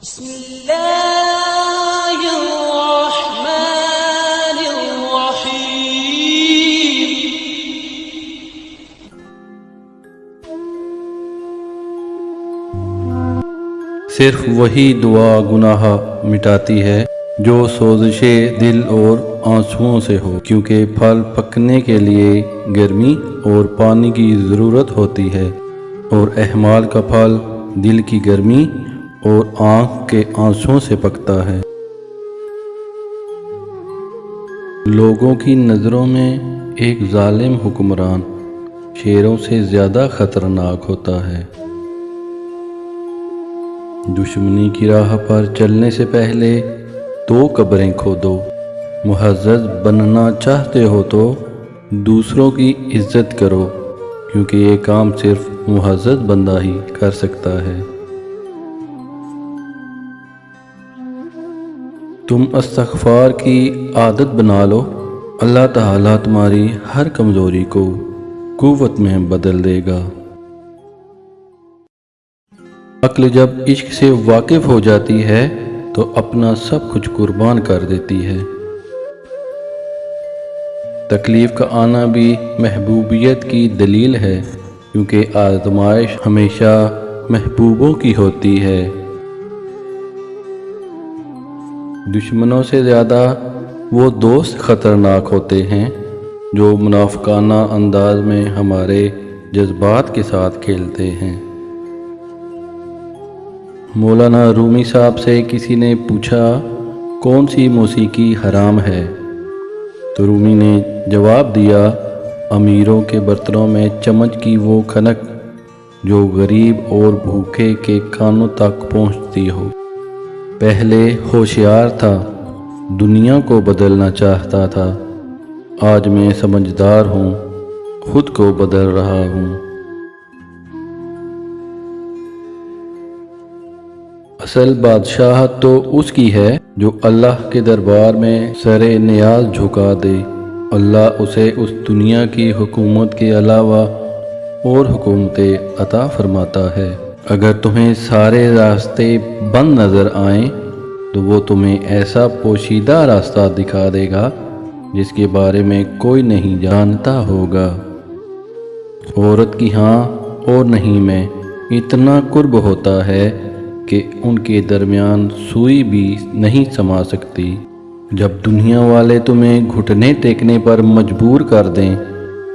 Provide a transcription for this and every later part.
بسم اللہ الرحمن الرحیم۔ صرف وہی دعا گناہ مٹاتی ہے جو سوزش دل اور آنسوؤں سے ہو، کیونکہ پھل پکنے کے لیے گرمی اور پانی کی ضرورت ہوتی ہے، اور اعمال کا پھل دل کی گرمی اور آنکھ کے آنسوؤں سے پکتا ہے۔ لوگوں کی نظروں میں ایک ظالم حکمران شیروں سے زیادہ خطرناک ہوتا ہے۔ دشمنی کی راہ پر چلنے سے پہلے 2 قبریں کھودو۔ معزز بننا چاہتے ہو تو دوسروں کی عزت کرو، کیونکہ یہ کام صرف معزز بندہ ہی کر سکتا ہے۔ تم استغفار کی عادت بنا لو، اللہ تعالیٰ تمہاری ہر کمزوری کو قوت میں بدل دے گا۔ عقل جب عشق سے واقف ہو جاتی ہے تو اپنا سب کچھ قربان کر دیتی ہے۔ تکلیف کا آنا بھی محبوبیت کی دلیل ہے، کیونکہ آزمائش ہمیشہ محبوبوں کی ہوتی ہے۔ دشمنوں سے زیادہ وہ دوست خطرناک ہوتے ہیں جو منافقانہ انداز میں ہمارے جذبات کے ساتھ کھیلتے ہیں۔ مولانا رومی صاحب سے کسی نے پوچھا کون سی موسیقی حرام ہے، تو رومی نے جواب دیا، امیروں کے برتنوں میں چمچ کی وہ کھنک جو غریب اور بھوکے کے کانوں تک پہنچتی ہو۔ پہلے ہوشیار تھا، دنیا کو بدلنا چاہتا تھا، آج میں سمجھدار ہوں، خود کو بدل رہا ہوں۔ اصل بادشاہت تو اس کی ہے جو اللہ کے دربار میں سر نیاز جھکا دے، اللہ اسے اس دنیا کی حکومت کے علاوہ اور حکومتیں عطا فرماتا ہے۔ اگر تمہیں سارے راستے بند نظر آئیں تو وہ تمہیں ایسا پوشیدہ راستہ دکھا دے گا جس کے بارے میں کوئی نہیں جانتا ہوگا۔ عورت کی ہاں اور نہیں میں اتنا قرب ہوتا ہے کہ ان کے درمیان سوئی بھی نہیں سما سکتی۔ جب دنیا والے تمہیں گھٹنے ٹیکنے پر مجبور کر دیں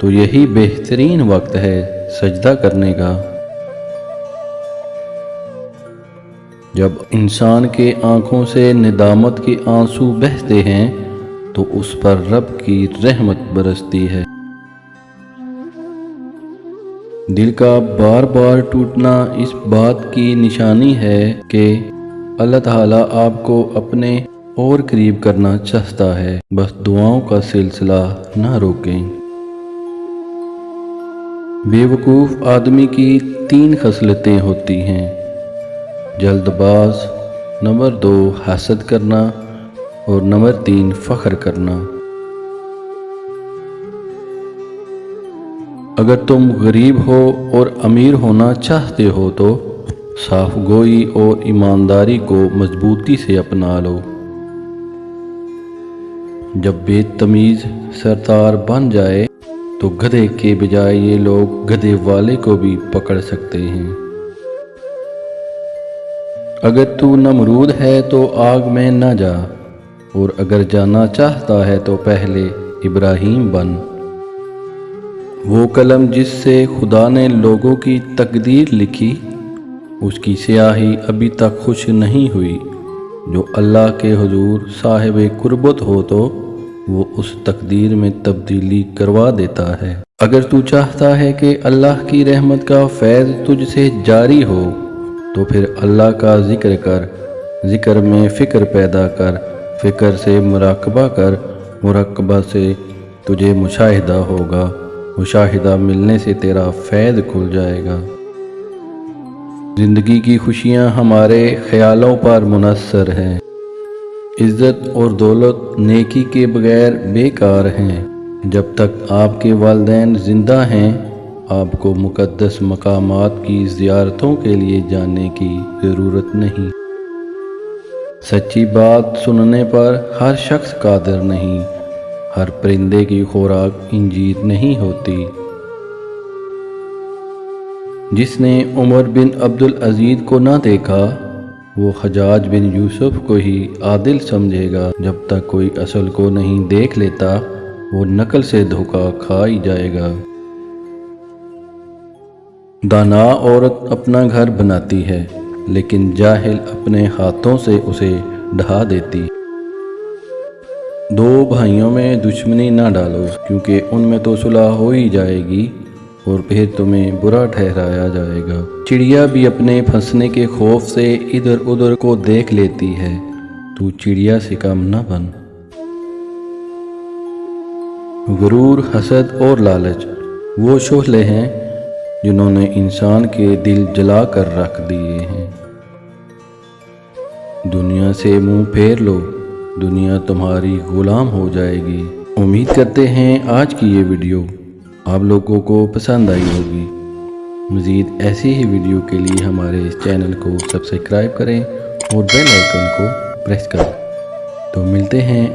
تو یہی بہترین وقت ہے سجدہ کرنے کا۔ جب انسان کے آنکھوں سے ندامت کے آنسو بہتے ہیں تو اس پر رب کی رحمت برستی ہے۔ دل کا بار بار ٹوٹنا اس بات کی نشانی ہے کہ اللہ تعالیٰ آپ کو اپنے اور قریب کرنا چاہتا ہے، بس دعاؤں کا سلسلہ نہ روکیں۔ بے وقوف آدمی کی 3 خصلتیں ہوتی ہیں: جلد باز، نمبر 2 حسد کرنا، اور نمبر 3 فخر کرنا۔ اگر تم غریب ہو اور امیر ہونا چاہتے ہو تو صاف گوئی اور ایمانداری کو مضبوطی سے اپنا لو۔ جب بے تمیز سردار بن جائے تو گدھے کے بجائے یہ لوگ گدھے والے کو بھی پکڑ سکتے ہیں۔ اگر تو نمرود ہے تو آگ میں نہ جا، اور اگر جانا چاہتا ہے تو پہلے ابراہیم بن۔ وہ قلم جس سے خدا نے لوگوں کی تقدیر لکھی، اس کی سیاہی ابھی تک خوش نہیں ہوئی۔ جو اللہ کے حضور صاحب قربت ہو تو وہ اس تقدیر میں تبدیلی کروا دیتا ہے۔ اگر تو چاہتا ہے کہ اللہ کی رحمت کا فیض تجھ سے جاری ہو تو پھر اللہ کا ذکر کر، ذکر میں فکر پیدا کر، فکر سے مراقبہ کر، مراقبہ سے تجھے مشاہدہ ہوگا، مشاہدہ ملنے سے تیرا فیض کھل جائے گا۔ زندگی کی خوشیاں ہمارے خیالوں پر منحصر ہیں۔ عزت اور دولت نیکی کے بغیر بیکار ہیں۔ جب تک آپ کے والدین زندہ ہیں آپ کو مقدس مقامات کی زیارتوں کے لیے جانے کی ضرورت نہیں۔ سچی بات سننے پر ہر شخص قادر نہیں، ہر پرندے کی خوراک انجیر نہیں ہوتی۔ جس نے عمر بن عبدالعزیز کو نہ دیکھا وہ حجاج بن یوسف کو ہی عادل سمجھے گا۔ جب تک کوئی اصل کو نہیں دیکھ لیتا وہ نقل سے دھوکہ کھا ہی جائے گا۔ دانا عورت اپنا گھر بناتی ہے لیکن جاہل اپنے ہاتھوں سے اسے ڈھا دیتی۔ دو بھائیوں میں دشمنی نہ ڈالو کیونکہ ان میں تو صلح ہو ہی جائے گی اور پھر تمہیں برا ٹھہرایا جائے گا۔ چڑیا بھی اپنے پھنسنے کے خوف سے ادھر ادھر کو دیکھ لیتی ہے، تو چڑیا سے کم نہ بن۔ غرور، حسد اور لالچ وہ شعلے ہیں جنہوں نے انسان کے دل جلا کر رکھ دیے ہیں۔ دنیا سے منہ پھیر لو، دنیا تمہاری غلام ہو جائے گی۔ امید کرتے ہیں آج کی یہ ویڈیو آپ لوگوں کو پسند آئی ہوگی۔ مزید ایسی ہی ویڈیو کے لیے ہمارے اس چینل کو سبسکرائب کریں اور بیل آئیکن کو پریس کریں۔ تو ملتے ہیں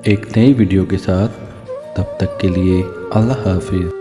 ایک نئی ویڈیو کے ساتھ، تب تک کے لیے اللہ حافظ۔